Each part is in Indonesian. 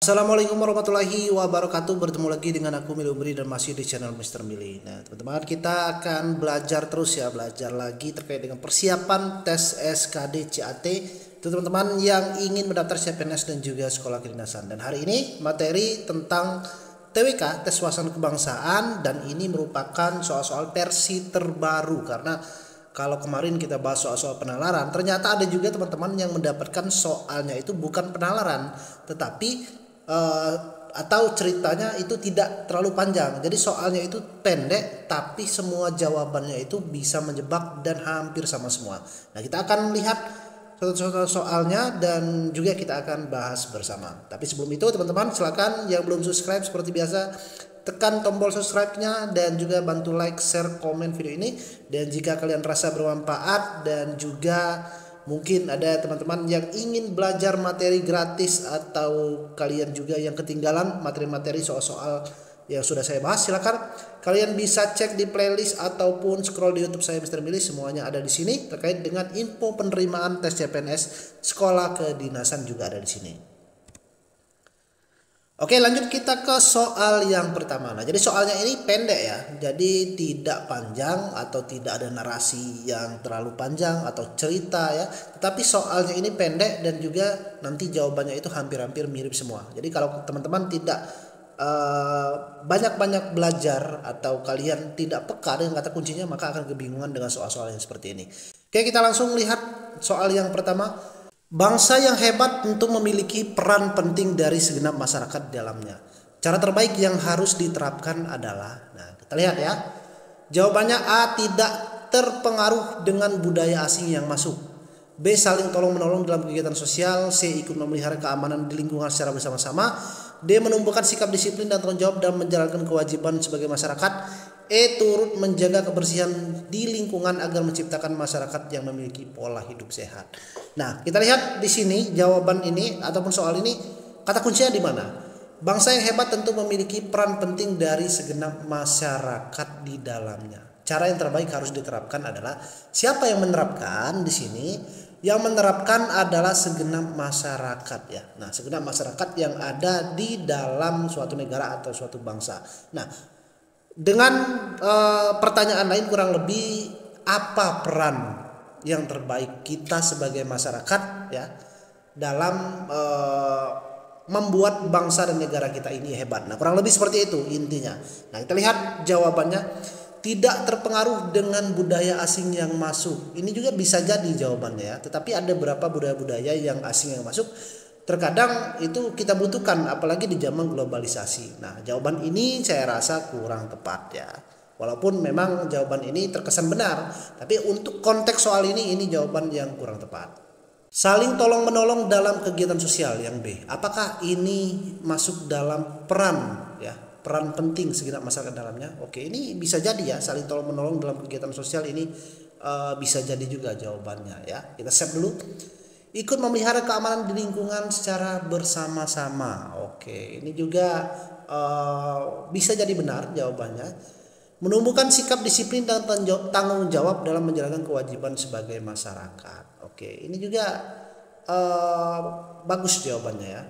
Assalamualaikum warahmatullahi wabarakatuh. Bertemu lagi dengan aku Mili Umri dan masih di channel Mr. Mili. Nah teman-teman, kita akan belajar terus ya, belajar lagi terkait dengan persiapan tes SKD CAT untuk teman-teman yang ingin mendaftar CPNS dan juga sekolah kedinasan. Dan hari ini materi tentang TWK, tes wawasan kebangsaan, dan ini merupakan soal-soal versi terbaru karena kalau kemarin kita bahas soal-soal penalaran, ternyata ada juga teman-teman yang mendapatkan soalnya itu bukan penalaran, tetapi atau ceritanya itu tidak terlalu panjang. Jadi soalnya itu pendek, tapi semua jawabannya itu bisa menjebak dan hampir sama semua. Nah, kita akan lihat soalnya dan juga kita akan bahas bersama. Tapi sebelum itu teman-teman, silakan yang belum subscribe seperti biasa tekan tombol subscribe-nya dan juga bantu like, share, komen video ini. Dan jika kalian rasa bermanfaat dan juga mungkin ada teman-teman yang ingin belajar materi gratis atau kalian juga yang ketinggalan materi-materi soal-soal yang sudah saya bahas, silakan kalian bisa cek di playlist ataupun scroll di YouTube saya Mr. Mili, semuanya ada di sini terkait dengan info penerimaan tes CPNS sekolah kedinasan juga ada di sini. Oke, lanjut kita ke soal yang pertama. Nah, jadi soalnya ini pendek ya. Jadi tidak panjang atau tidak ada narasi yang terlalu panjang atau cerita ya. Tetapi soalnya ini pendek dan juga nanti jawabannya itu hampir-hampir mirip semua. Jadi kalau teman-teman tidak banyak-banyak belajar atau kalian tidak peka dengan kata kuncinya, maka akan kebingungan dengan soal-soal yang seperti ini. Oke, kita langsung lihat soal yang pertama. Bangsa yang hebat tentu memiliki peran penting dari segenap masyarakat di dalamnya. Cara terbaik yang harus diterapkan adalah, nah kita lihat ya. Jawabannya A, tidak terpengaruh dengan budaya asing yang masuk. B, saling tolong menolong dalam kegiatan sosial. C, ikut memelihara keamanan di lingkungan secara bersama-sama. D, menumbuhkan sikap disiplin dan tanggung jawab dalam menjalankan kewajiban sebagai masyarakat. E, turut menjaga kebersihan di lingkungan agar menciptakan masyarakat yang memiliki pola hidup sehat. Nah, kita lihat di sini jawaban ini ataupun soal ini kata kuncinya di mana? Bangsa yang hebat tentu memiliki peran penting dari segenap masyarakat di dalamnya. Cara yang terbaik harus diterapkan adalah, siapa yang menerapkan di sini? Yang menerapkan adalah segenap masyarakat ya. Nah, segenap masyarakat yang ada di dalam suatu negara atau suatu bangsa. Nah, dengan pertanyaan lain kurang lebih, apa peran yang terbaik kita sebagai masyarakat ya dalam membuat bangsa dan negara kita ini hebat. Nah, kurang lebih seperti itu intinya. Nah, kita lihat jawabannya, tidak terpengaruh dengan budaya asing yang masuk. Ini juga bisa jadi jawabannya ya. Tetapi ada beberapa budaya-budaya yang asing yang masuk, terkadang itu kita butuhkan apalagi di zaman globalisasi. Nah, jawaban ini saya rasa kurang tepat ya. Walaupun memang jawaban ini terkesan benar, tapi untuk konteks soal ini jawaban yang kurang tepat. Saling tolong menolong dalam kegiatan sosial yang B. Apakah ini masuk dalam peran ya? Peran penting segenap masyarakat dalamnya. Oke, ini bisa jadi ya, saling tolong menolong dalam kegiatan sosial ini bisa jadi juga jawabannya ya. Kita save dulu. Ikut memelihara keamanan di lingkungan secara bersama-sama. Oke, ini juga bisa jadi benar jawabannya. Menumbuhkan sikap disiplin dan tanggung jawab dalam menjalankan kewajiban sebagai masyarakat. Oke, ini juga bagus jawabannya ya.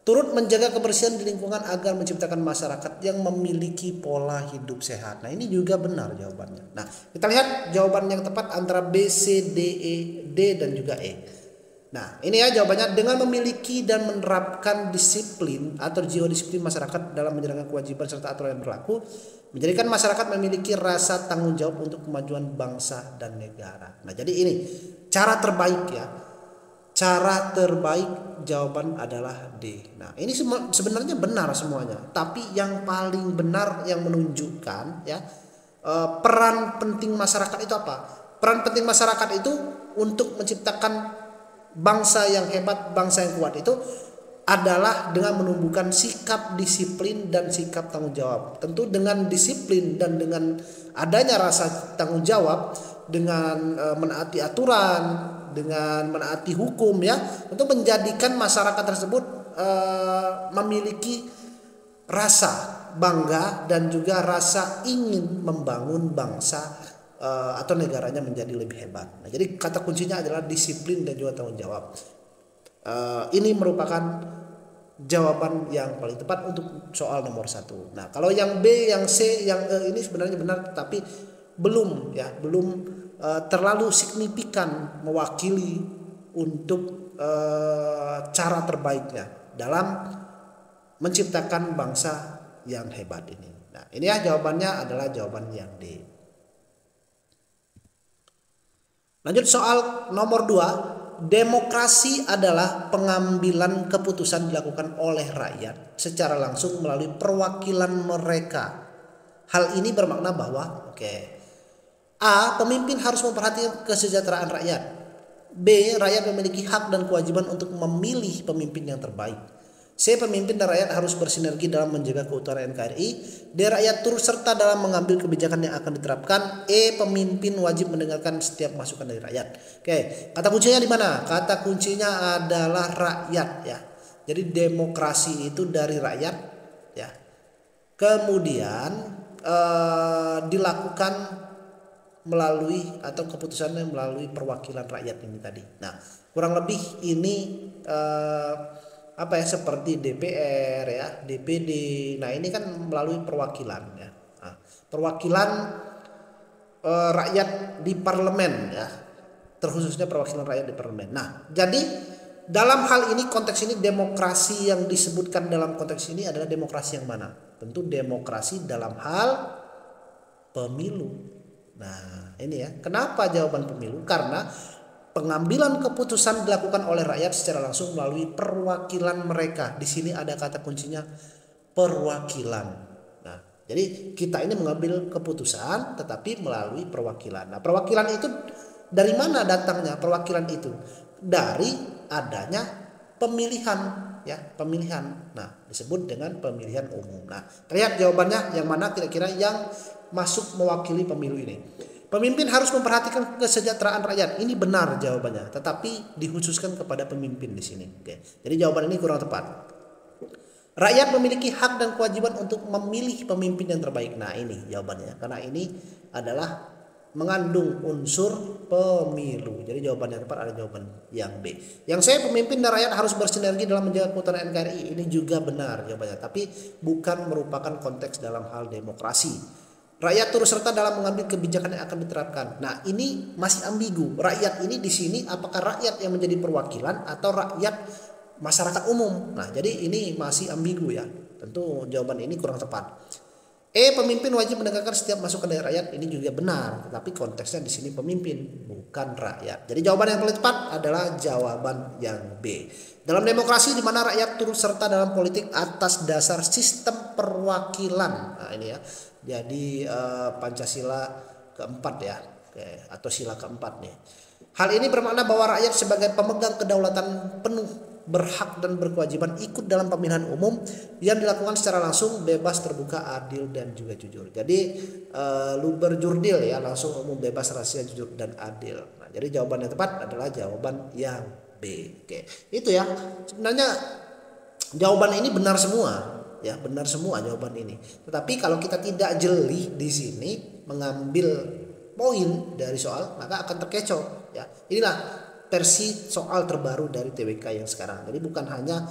Turut menjaga kebersihan di lingkungan agar menciptakan masyarakat yang memiliki pola hidup sehat. Nah, ini juga benar jawabannya. Nah, kita lihat jawaban yang tepat antara B, C, D, E, D dan juga E. Nah, ini ya jawabannya, dengan memiliki dan menerapkan disiplin atau jiwa disiplin masyarakat dalam menjalankan kewajiban serta aturan yang berlaku, menjadikan masyarakat memiliki rasa tanggung jawab untuk kemajuan bangsa dan negara. Nah, jadi ini cara terbaik ya. Cara terbaik jawaban adalah D. Nah, ini sebenarnya benar semuanya, tapi yang paling benar yang menunjukkan ya peran penting masyarakat itu apa? Peran penting masyarakat itu untuk menciptakan bangsa yang hebat, bangsa yang kuat itu adalah dengan menumbuhkan sikap disiplin dan sikap tanggung jawab. Tentu dengan disiplin dan dengan adanya rasa tanggung jawab, dengan menaati aturan, dengan menaati hukum ya, tentu menjadikan masyarakat tersebut memiliki rasa bangga dan juga rasa ingin membangun bangsa atau negaranya menjadi lebih hebat. Nah, jadi kata kuncinya adalah disiplin dan juga tanggung jawab. Ini merupakan jawaban yang paling tepat untuk soal nomor 1. Nah, kalau yang B, yang C, yang E ini sebenarnya benar, tapi belum terlalu signifikan mewakili untuk cara terbaiknya dalam menciptakan bangsa yang hebat ini. Nah, ini ya jawabannya adalah jawaban yang D. Lanjut soal nomor 2. Demokrasi adalah pengambilan keputusan dilakukan oleh rakyat secara langsung melalui perwakilan mereka. Hal ini bermakna bahwa A. Pemimpin harus memperhatikan kesejahteraan rakyat. B. Rakyat memiliki hak dan kewajiban untuk memilih pemimpin yang terbaik. C. Pemimpin dan rakyat harus bersinergi dalam menjaga keutuhan NKRI. D. Rakyat turut serta dalam mengambil kebijakan yang akan diterapkan. E. Pemimpin wajib mendengarkan setiap masukan dari rakyat. Kata kuncinya di mana? Kata kuncinya adalah rakyat ya. Jadi demokrasi itu dari rakyat ya. Kemudian dilakukan melalui atau keputusannya melalui perwakilan rakyat ini tadi. Nah, kurang lebih ini seperti DPR ya, DPD. Nah, ini kan melalui perwakilan ya. Nah, perwakilan rakyat di parlemen ya. Terkhususnya perwakilan rakyat di parlemen. Nah, jadi dalam hal ini konteks ini demokrasi yang disebutkan dalam konteks ini adalah demokrasi yang mana? Tentu demokrasi dalam hal pemilu. Nah, ini ya. Kenapa jawaban pemilu? Karena pengambilan keputusan dilakukan oleh rakyat secara langsung melalui perwakilan mereka. Di sini ada kata kuncinya perwakilan. Nah, jadi kita ini mengambil keputusan tetapi melalui perwakilan. Nah, perwakilan itu dari mana datangnya perwakilan itu? Dari adanya pemilihan ya, pemilihan. Nah, disebut dengan pemilihan umum. Nah, lihat jawabannya yang mana kira-kira yang masuk mewakili pemilu ini. Pemimpin harus memperhatikan kesejahteraan rakyat. Ini benar jawabannya, tetapi dikhususkan kepada pemimpin di sini. Jadi jawaban ini kurang tepat. Rakyat memiliki hak dan kewajiban untuk memilih pemimpin yang terbaik. Nah, ini jawabannya. Karena ini adalah mengandung unsur pemilu. Jadi jawaban yang tepat adalah jawaban yang B. Yang C, pemimpin dan rakyat harus bersinergi dalam menjaga keutuhan NKRI. Ini juga benar jawabannya, tapi bukan merupakan konteks dalam hal demokrasi. Rakyat turut serta dalam mengambil kebijakan yang akan diterapkan. Nah, ini masih ambigu. Rakyat ini di sini apakah rakyat yang menjadi perwakilan atau rakyat masyarakat umum? Nah, jadi ini masih ambigu ya. Tentu jawaban ini kurang tepat. E, pemimpin wajib mendengarkan setiap masukan dari rakyat. Ini juga benar, tetapi konteksnya di sini pemimpin, bukan rakyat. Jadi jawaban yang paling tepat adalah jawaban yang B. Dalam demokrasi di mana rakyat turut serta dalam politik atas dasar sistem perwakilan. Nah, ini ya. Jadi Pancasila keempat ya, atau sila keempat nih. Hal ini bermakna bahwa rakyat sebagai pemegang kedaulatan penuh berhak dan berkewajiban ikut dalam pemilihan umum yang dilakukan secara langsung, bebas, terbuka, adil, dan juga jujur. Jadi luber jurdil ya, langsung, umum, bebas, rahasia, jujur, dan adil. Nah, jadi jawaban yang tepat adalah jawaban yang B. Itu ya. Sebenarnya jawaban ini benar semua. Ya, benar semua jawaban ini. Tetapi kalau kita tidak jeli di sini mengambil poin dari soal, maka akan terkecoh ya. Inilah versi soal terbaru dari TWK yang sekarang. Jadi bukan hanya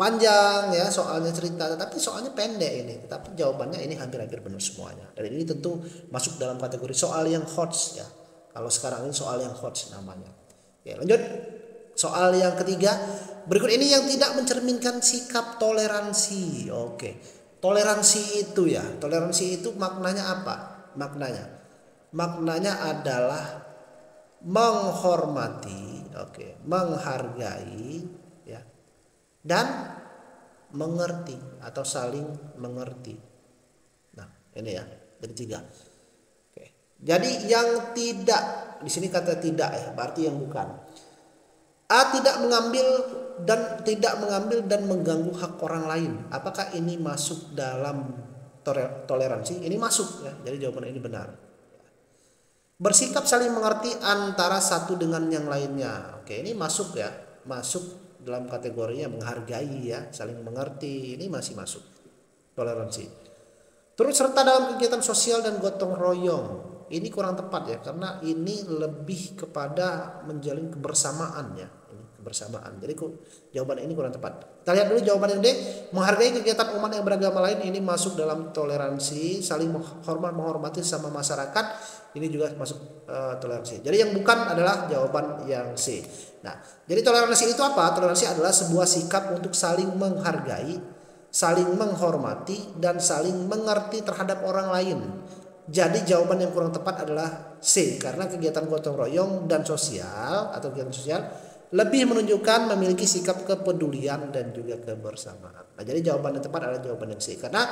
panjang ya soalnya cerita, tetapi soalnya pendek ini. Tetapi jawabannya ini hampir-hampir benar semuanya. Dan ini tentu masuk dalam kategori soal yang hots ya. Kalau sekarang ini soal yang hots namanya. Oke, lanjut. Soal yang ketiga, berikut ini yang tidak mencerminkan sikap toleransi. Oke, toleransi itu ya, toleransi itu maknanya apa? Maknanya adalah menghormati, menghargai, ya, dan mengerti atau saling mengerti. Nah, ini ya, dari tiga. Oke, jadi yang tidak di sini kata tidak ya, berarti yang bukan. A, tidak mengambil dan mengganggu hak orang lain. Apakah ini masuk dalam toleransi? Ini masuk ya. Jadi jawaban ini benar. Bersikap saling mengerti antara satu dengan yang lainnya. Oke, ini masuk ya. Masuk dalam kategorinya menghargai ya, saling mengerti. Ini masih masuk toleransi. Turut serta dalam kegiatan sosial dan gotong royong. Ini kurang tepat ya, karena ini lebih kepada menjalin kebersamaan ya. kebersamaan. Jadi jawaban ini kurang tepat. Kita lihat dulu jawaban yang D. Menghargai kegiatan umat yang beragama lain, ini masuk dalam toleransi, saling menghormati sama masyarakat. Ini juga masuk toleransi. Jadi yang bukan adalah jawaban yang C. Nah, jadi toleransi itu apa? Toleransi adalah sebuah sikap untuk saling menghargai, saling menghormati, dan saling mengerti terhadap orang lain. Jadi jawaban yang kurang tepat adalah C, karena kegiatan gotong royong dan sosial atau kegiatan sosial lebih menunjukkan memiliki sikap kepedulian dan juga kebersamaan. Nah, jadi jawaban yang tepat adalah jawaban yang C, karena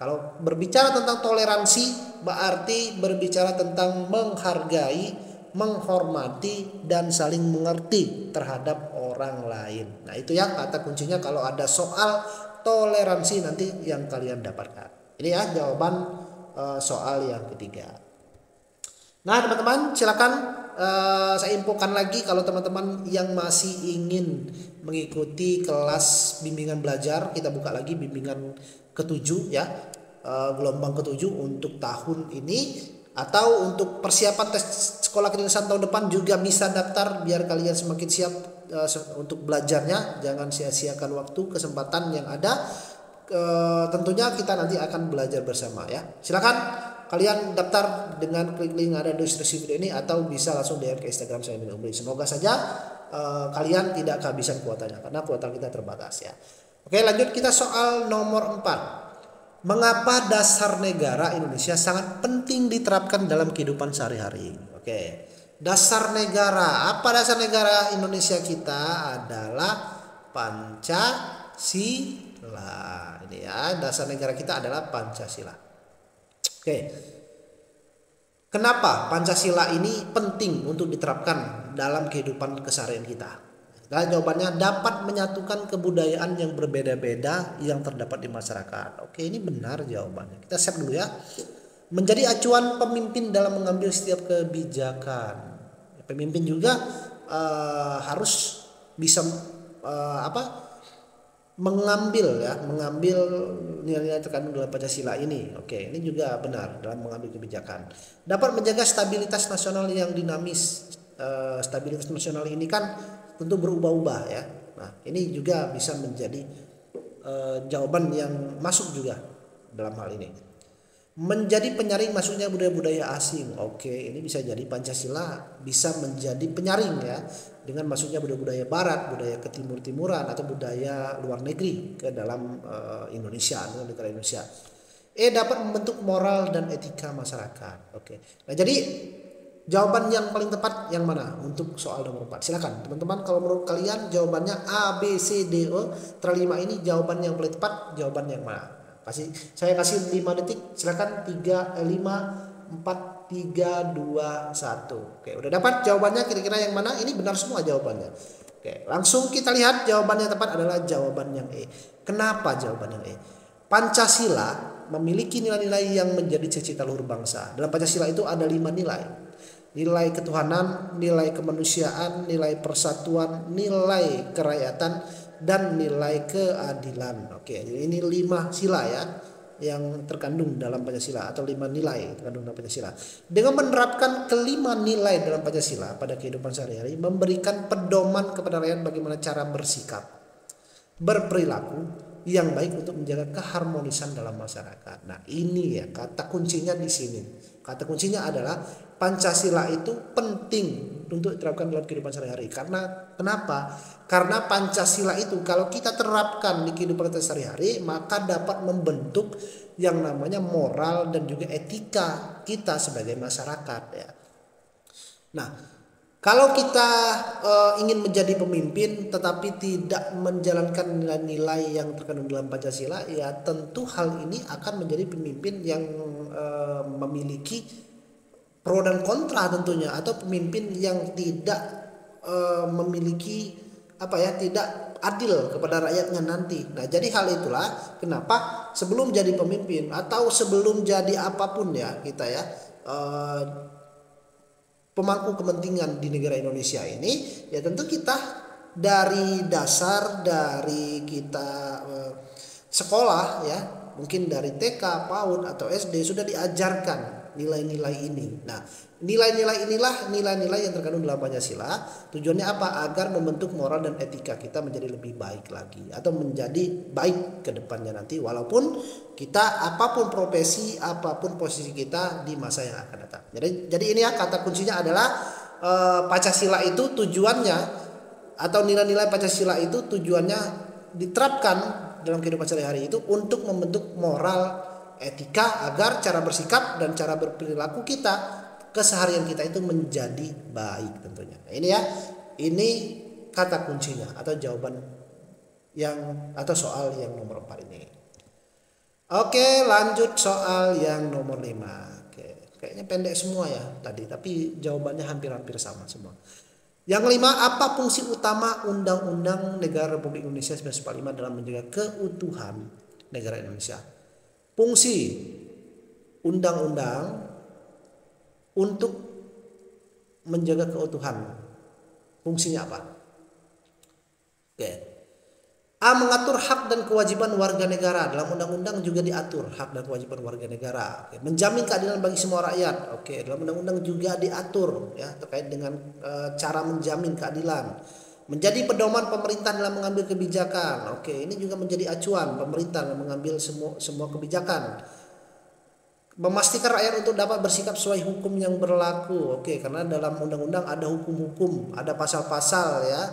kalau berbicara tentang toleransi berarti berbicara tentang menghargai, menghormati, dan saling mengerti terhadap orang lain. Nah, itu yang kata kuncinya kalau ada soal toleransi nanti yang kalian dapatkan. Ini ya jawaban soal yang ketiga. Nah, teman-teman silakan saya infokan lagi kalau teman-teman yang masih ingin mengikuti kelas bimbingan belajar, kita buka lagi bimbingan ke-7 ya, gelombang ke-7 untuk tahun ini, atau untuk persiapan tes sekolah kedinasan tahun depan juga bisa daftar biar kalian semakin siap untuk belajarnya. Jangan sia-siakan waktu, kesempatan yang ada. Tentunya kita nanti akan belajar bersama ya. Silakan kalian daftar dengan klik link yang ada di deskripsi video ini, atau bisa langsung DM ke Instagram saya Min Umri. Semoga saja kalian tidak kehabisan kuotanya, karena kuota kita terbatas ya. Oke, lanjut kita soal nomor 4. Mengapa dasar negara Indonesia sangat penting diterapkan dalam kehidupan sehari-hari? Oke, dasar negara. Apa dasar negara Indonesia kita? Adalah Pancasila. Ini ya, dasar negara kita adalah Pancasila. Oke. Kenapa Pancasila ini penting untuk diterapkan dalam kehidupan keseharian kita? Nah, jawabannya dapat menyatukan kebudayaan yang berbeda-beda yang terdapat di masyarakat. Oke, ini benar jawabannya. Kita save dulu ya. Menjadi acuan pemimpin dalam mengambil setiap kebijakan. Pemimpin juga harus bisa mengambil nilai-nilai terkandung dalam Pancasila ini. Oke, ini juga benar dalam mengambil kebijakan. Dapat menjaga stabilitas nasional yang dinamis. Stabilitas nasional ini kan tentu berubah-ubah ya. Nah, ini juga bisa menjadi jawaban yang masuk juga dalam hal ini. Menjadi penyaring masuknya budaya-budaya asing. Oke, ini bisa jadi Pancasila bisa menjadi penyaring ya, dengan masuknya budaya-budaya barat, budaya ketimur-timuran, atau budaya luar negeri ke dalam Indonesia, dengan negara Indonesia. Dapat membentuk moral dan etika masyarakat. Oke. Nah, jadi jawaban yang paling tepat yang mana untuk soal nomor 4? Silakan teman-teman, kalau menurut kalian jawabannya A, B, C, D, E, terlima ini jawaban yang paling tepat, jawaban yang mana? Saya kasih 5 detik, silakan. 3, 5, 4, 3, 2, 1. Oke, udah dapat jawabannya kira-kira yang mana? Ini benar semua jawabannya. Oke, langsung kita lihat jawaban yang tepat adalah jawaban yang E. Kenapa jawaban yang E? Pancasila memiliki nilai-nilai yang menjadi cita-cita luhur bangsa. Dalam Pancasila itu ada 5 nilai. Nilai ketuhanan, nilai kemanusiaan, nilai persatuan, nilai kerakyatan, dan nilai keadilan. Oke, jadi ini 5 sila ya yang terkandung dalam Pancasila, atau 5 nilai terkandung dalam Pancasila. Dengan menerapkan kelima nilai dalam Pancasila pada kehidupan sehari-hari, memberikan pedoman kepada rakyat bagaimana cara bersikap, berperilaku yang baik untuk menjaga keharmonisan dalam masyarakat. Nah, ini ya kata kuncinya di sini. Kata kuncinya adalah Pancasila itu penting untuk diterapkan dalam kehidupan sehari-hari. Karena kenapa? Karena Pancasila itu kalau kita terapkan di kehidupan kita sehari-hari, maka dapat membentuk yang namanya moral dan juga etika kita sebagai masyarakat ya. Nah, kalau kita ingin menjadi pemimpin tetapi tidak menjalankan nilai-nilai yang terkandung dalam Pancasila, ya tentu hal ini akan menjadi pemimpin yang memiliki pro dan kontra tentunya, atau pemimpin yang tidak memiliki tidak adil kepada rakyatnya nanti. Nah, jadi hal itulah kenapa sebelum jadi pemimpin atau sebelum jadi apapun ya kita ya pemangku kepentingan di negara Indonesia ini, ya tentu kita dari dasar dari kita sekolah ya, mungkin dari TK, PAUD atau SD sudah diajarkan nilai-nilai ini. Nah, nilai-nilai inilah nilai-nilai yang terkandung dalam Pancasila. Tujuannya apa? Agar membentuk moral dan etika kita menjadi lebih baik lagi atau menjadi baik ke depannya nanti, walaupun kita apapun profesi, apapun posisi kita di masa yang akan datang. Jadi ini ya, kata kuncinya adalah Pancasila itu tujuannya, atau nilai-nilai Pancasila itu tujuannya diterapkan dalam kehidupan sehari-hari itu untuk membentuk moral, etika, agar cara bersikap dan cara berperilaku kita, keseharian kita itu menjadi baik tentunya. Nah, ini ya, ini kata kuncinya atau jawaban atau soal yang nomor 4 ini. Oke, lanjut soal yang nomor 5. Oke, kayaknya pendek semua ya tadi, tapi jawabannya hampir-hampir sama semua. Yang 5, apa fungsi utama Undang-Undang Negara Republik Indonesia 1945 dalam menjaga keutuhan negara Indonesia? Fungsi undang-undang untuk menjaga keutuhan, fungsinya apa? Oke. A, mengatur hak dan kewajiban warga negara. Dalam undang-undang juga diatur hak dan kewajiban warga negara. Oke. Menjamin keadilan bagi semua rakyat. Oke, dalam undang-undang juga diatur ya terkait dengan cara menjamin keadilan. Menjadi pedoman pemerintah dalam mengambil kebijakan. Oke, ini juga menjadi acuan pemerintah dalam mengambil semua kebijakan. Memastikan rakyat untuk dapat bersikap sesuai hukum yang berlaku. Oke, karena dalam undang-undang ada hukum-hukum, ada pasal-pasal ya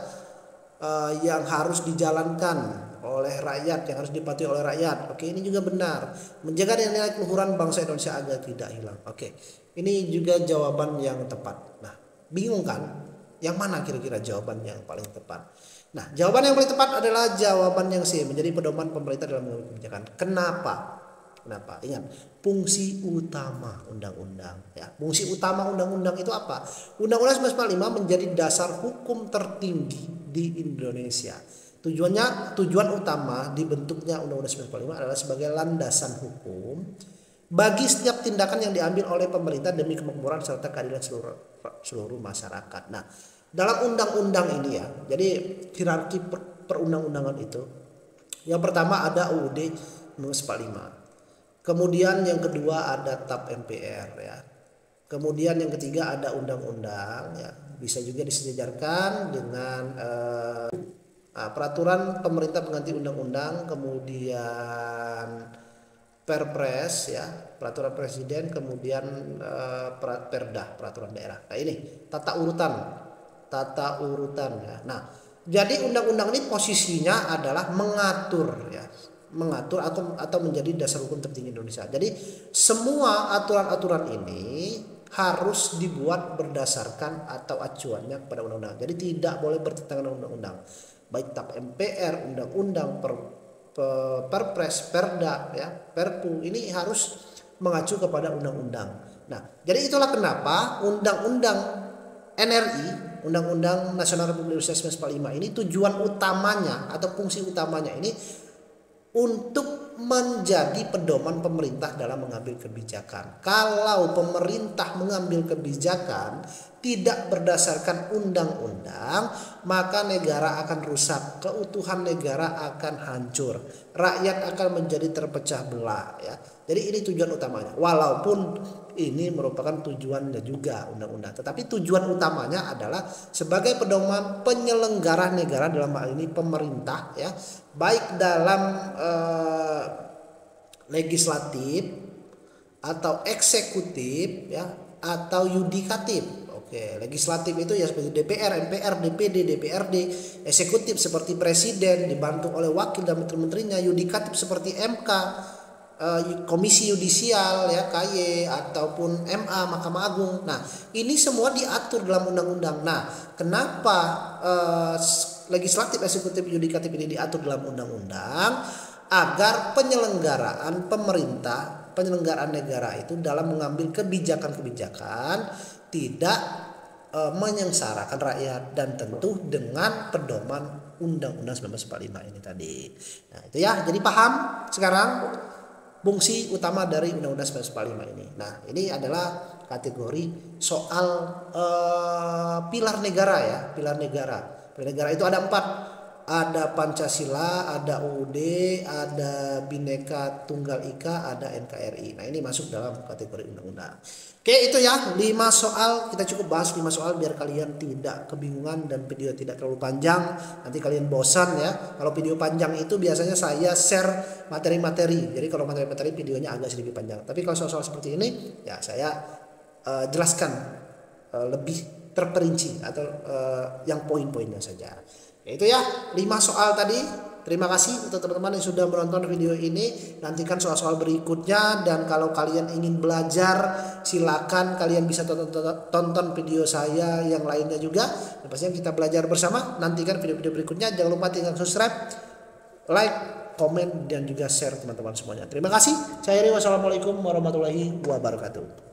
yang harus dijalankan oleh rakyat, yang harus dipatuhi oleh rakyat. Oke, ini juga benar. Menjaga nilai keluhuran bangsa Indonesia agar tidak hilang. Oke, ini juga jawaban yang tepat. Nah, bingung kan? Yang mana kira-kira jawaban yang paling tepat? Nah, jawaban yang paling tepat adalah jawaban yang C, menjadi pedoman pemerintah dalam mengambil kebijakan. Kenapa? Ingat, fungsi utama undang-undang ya. Fungsi utama undang-undang itu apa? Undang-Undang 1945 menjadi dasar hukum tertinggi di Indonesia. Tujuan utama dibentuknya Undang-Undang 1945 adalah sebagai landasan hukum bagi setiap tindakan yang diambil oleh pemerintah demi kemakmuran serta keadilan seluruh masyarakat. Nah, dalam undang-undang ini ya, jadi hierarki perundang-undangan itu, yang pertama ada UUD 1945. Kemudian yang kedua ada TAP MPR ya. Kemudian yang ketiga ada undang-undang ya. Bisa juga disejajarkan dengan peraturan pemerintah pengganti undang-undang, kemudian Perpres ya, peraturan presiden, kemudian Perda, peraturan daerah. Nah, ini tata urutan ya. Nah, jadi undang-undang ini posisinya adalah mengatur atau menjadi dasar hukum tertinggi Indonesia. Jadi semua aturan-aturan ini harus dibuat berdasarkan atau acuannya kepada undang-undang. Jadi tidak boleh bertentangan dengan undang-undang. Baik TAP MPR, undang-undang, Perpres, Perda ya, Perpu, ini harus mengacu kepada undang-undang. Nah, jadi itulah kenapa undang-undang NRI, Undang-Undang Nasional Republik Indonesia 1945 ini tujuan utamanya atau fungsi utamanya ini untuk menjadi pedoman pemerintah dalam mengambil kebijakan. Kalau pemerintah mengambil kebijakan tidak berdasarkan undang-undang, maka negara akan rusak, keutuhan negara akan hancur, rakyat akan menjadi terpecah belah ya. Jadi ini tujuan utamanya. Walaupun ini merupakan tujuannya juga undang-undang, tetapi tujuan utamanya adalah sebagai pedoman penyelenggara negara, dalam hal ini pemerintah ya, baik dalam legislatif atau eksekutif ya, atau yudikatif. Oke, legislatif itu ya seperti DPR, MPR, DPD, DPRD, eksekutif seperti presiden dibantu oleh wakil dan menteri-menterinya, yudikatif seperti MK, Komisi Yudisial ya, KY, ataupun MA, Mahkamah Agung. Nah, ini semua diatur dalam undang-undang. Nah, kenapa legislatif, eksekutif, yudikatif ini diatur dalam undang-undang? Agar penyelenggaraan pemerintah, penyelenggaraan negara itu dalam mengambil kebijakan-kebijakan tidak menyengsarakan rakyat, dan tentu dengan pedoman Undang-Undang 1945 ini tadi. Nah, itu ya. Jadi paham sekarang fungsi utama dari Undang-Undang 1945 ini. Nah, ini adalah kategori soal pilar negara ya, pilar negara. Pilar negara itu ada 4. ada Pancasila, ada UUD, ada Bhinneka Tunggal Ika, ada NKRI. Nah, ini masuk dalam kategori undang-undang. Oke, itu ya 5 soal, kita cukup bahas 5 soal biar kalian tidak kebingungan dan video tidak terlalu panjang. Nanti kalian bosan ya. Kalau video panjang itu biasanya saya share materi-materi. Jadi kalau materi-materi videonya agak sedikit panjang. Tapi kalau soal-soal seperti ini ya saya jelaskan lebih terperinci atau yang poin-poinnya saja. Itu ya 5 soal tadi. Terima kasih untuk teman-teman yang sudah menonton video ini. Nantikan soal-soal berikutnya, dan kalau kalian ingin belajar silakan kalian bisa tonton video saya yang lainnya juga. Dan pastinya kita belajar bersama. Nantikan video-video berikutnya. Jangan lupa tinggal subscribe, like, komen, dan juga share teman-teman semuanya. Terima kasih. Saya Eri. Wassalamualaikum warahmatullahi wabarakatuh.